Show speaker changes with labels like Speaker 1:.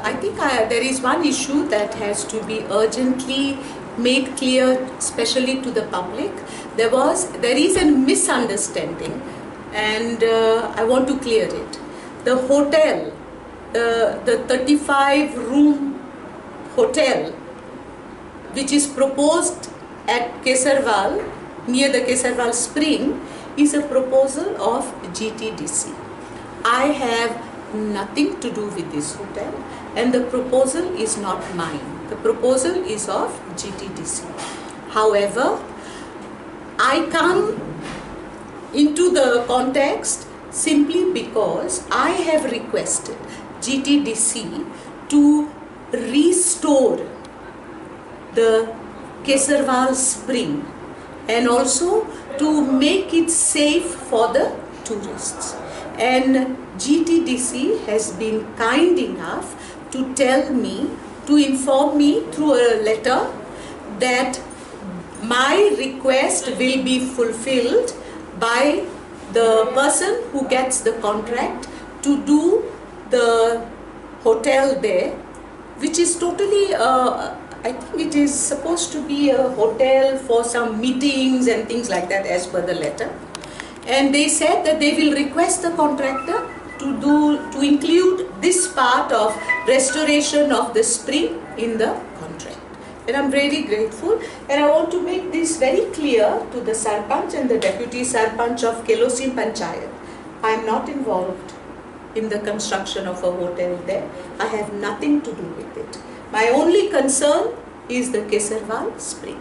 Speaker 1: I think there is one issue that has to be urgently made clear, especially to the public. There is a misunderstanding, and I want to clear it. The hotel, the 35-room hotel, which is proposed at Kesarwal, near the Kesarwal Spring, is a proposal of GTDC. I have nothing to do with this hotel, and the proposal is not mine. The proposal is of GTDC. However, I come into the context simply because I have requested GTDC to restore the Kesarwal Spring and also to make it safe for the tourists. And GTDC has been kind enough to inform me through a letter that my request will be fulfilled by the person who gets the contract to do the hotel there, which is totally, I think it is supposed to be a hotel for some meetings and things like that as per the letter. And they said that they will request the contractor to include this part of restoration of the spring in the contract. And I'm really grateful, and I want to make this very clear to the Sarpanch and the Deputy Sarpanch of Kelosin Panchayat. I am not involved in the construction of a hotel there. I have nothing to do with it. My only concern is the Kesarwal Spring.